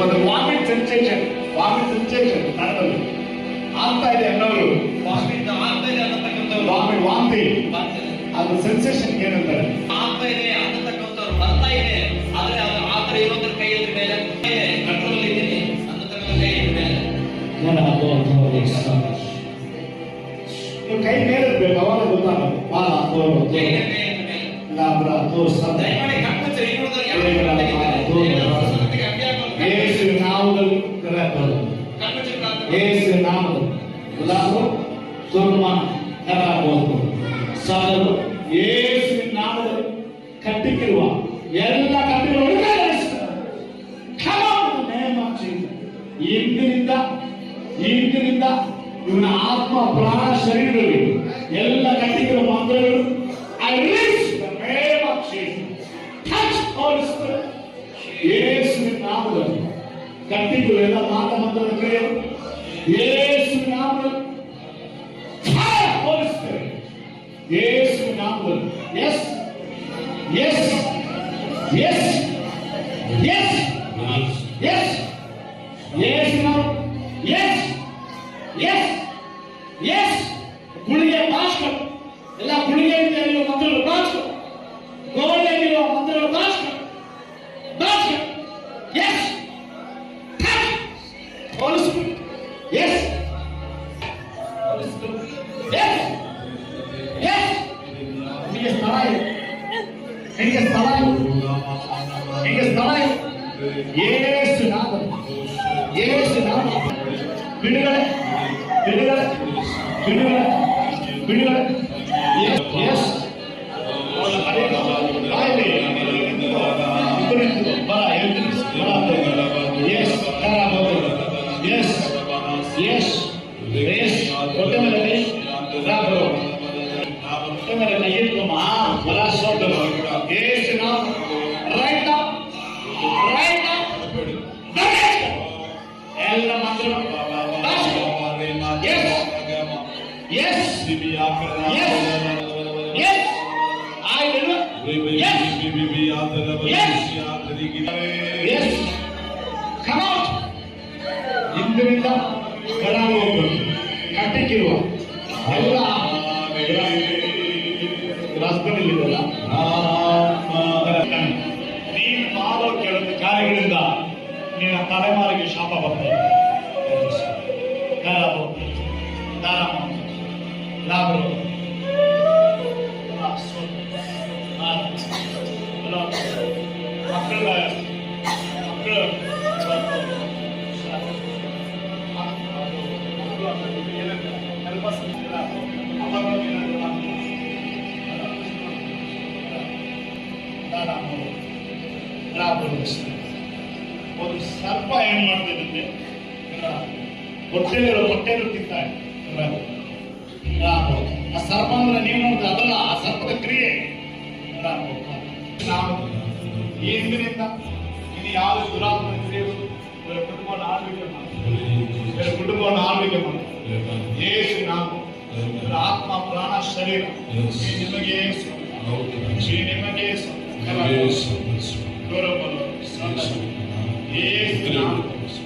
ಒಂದು vomit sensation ಕಣ್ಣಲ್ಲಿ ಆಗ್ತಾ ಇದೆ ಅನ್ನೋರು, ವಾಮಿಟ್ ಆಗ್ತಾ ಇದೆ ಅನ್ನತಕ್ಕಂಥವ್ರು, ವಾಂತಿ ಅದು ಸೆನ್ಸೇಷನ್ ಏನಂತಾರೆ, ಆಗ್ತಾ ಇದೆ ಅನ್ನತಕ್ಕಂಥವ್ರು, ಬರ್ತಾ ಇದೆ ಆದ್ರೆ ಅದು ಆತರ ಇರೋದ್ರ ಕೈ ಎದ್ರ ಮೇಲೆ ಕಂಟ್ರೋಲ್ ಇದ್ದೀನಿ ಅನ್ನತಕ್ಕಂಥ ಕೈ ಎದ್ರ ಮೇಲೆ ನೀವು ಕೈ ಮೇಲೆ ಇರ್ಬೇಕು, ಅವಾಗ ಗೊತ್ತಾಗಬೇಕು. ದಯಮಾಡಿ ಕಣ್ಮುಚ್ಚಿ ಯೇಸು ನಾಮದಲ್ಲಿ ಯೇಸು ನಾಮದಲ್ಲಿ ಎಲ್ಲರೂ ಸ್ವರ್ಗಮಾನ ಕರಾಗಬಹುದು. ಸಾಧರು ಯೇಸು ನಾಮದಲ್ಲಿ ಕಟ್ಟಿಕ್ಕಿರುವ ಎಲ್ಲ ಕಟ್ಟಿಗಳು ಇಂದಿನಿಂದ ಇವನ ಆತ್ಮ ಪ್ರಾಣ ಶರೀರದಲ್ಲಿ ಎಲ್ಲ ಕಟ್ಟಿಗಳ ಮಂತ್ರಗಳು I release the name of Jesus. Touch Holy Spirit. ಯೇಸುವಿನ ನಾಮದಲ್ಲಿ ಕಟ್ಟಿಗಳು ಎಲ್ಲ ಮಂತ್ರದ ಕ್ರಿಯೆಗಳು ಯೇಸುವಿನ ನಾಮದಲ್ಲಿ Holy Spirit. ಯೇಸುವಿನ ನಾಮದಲ್ಲಿ yes yes yes yes yes yes yes yes yes ಗುಳಿಗೆ ಭಾಷೆ ಎಲ್ಲ ಗುಳಿಗೆಯಿಂದ ಇರುವ ಮಂತ್ರಗಳು ಭಾಷೆ ಗೋಡೆಯಲ್ಲಿರುವ ಮಂತ್ರಗಳು ಭಾಷೆ ಭಾಷೆ yes Holy Spirit yes Holy Spirit yes yes ನಿಮಗೆ ಸ್ಥಳ ಇದೆ ನಿಮಗೆ ಸ್ಥಳ ಇದೆ ಯೇಸು ನಾಮ ಯೇಸು ನಾಮ ಬಿಡುಗಡೆ ಬಿಡುಗಡೆ ಬಿಡುಗಡೆ ಬಿಡುಗಡೆ ಎಸ್ ಎಲ್ಲ ಮಾತ್ರ Yes. Yes. Yes. I will. Yes. Yes. Yes. Come out. ಇಂದಿನಿಂದ ಕರಾಗೋಗ್ಬೇಕು ಕಟ್ಟಿಕ್ಕಿರುವ ಎಲ್ಲ ರಸ್ತೆಯಲ್ಲಿದ್ದಲ್ಲ ನೀನು ಮಾಡೋ ಕೆಲವು ಕಾರ್ಯಗಳಿಂದ ನಿನ್ನ ತಲೆಮಾರಿಗೆ ಶಾಪ ಬರ್ತದೆ. Labro, ಒಂದು ಸರ್ಪ ಏನ್ ಮಾಡ್ತಿದ್ದಂತೆ ಹೊಟ್ಟೆಗಳು ತಿಂತಾರೆ. ಆ ಸರ್ಪ ಅಂದ್ರೆ ನೀವು ನೋಡಿದ್ರೆ ಅದಲ್ಲ, ಆ ಸರ್ಪದ ಕ್ರಿಯೆ. ನಾವು ಈ ಹಿಂದಿನಿಂದ ಇನ್ನು ಯಾವ ದುರಾತ್ಮ ಕ್ರಿಯೆಗಳು ಕುಟುಂಬವನ್ನು ಆಳ್ವಿಕೆ ಮಾಡಿ ಯೇಸು ನಾವು ಆತ್ಮ ಪ್ರಾಣ ಶರೀರ ನಿಮಗೆ ನಿಮಗೆ ಗೌರವ ಯೇಸು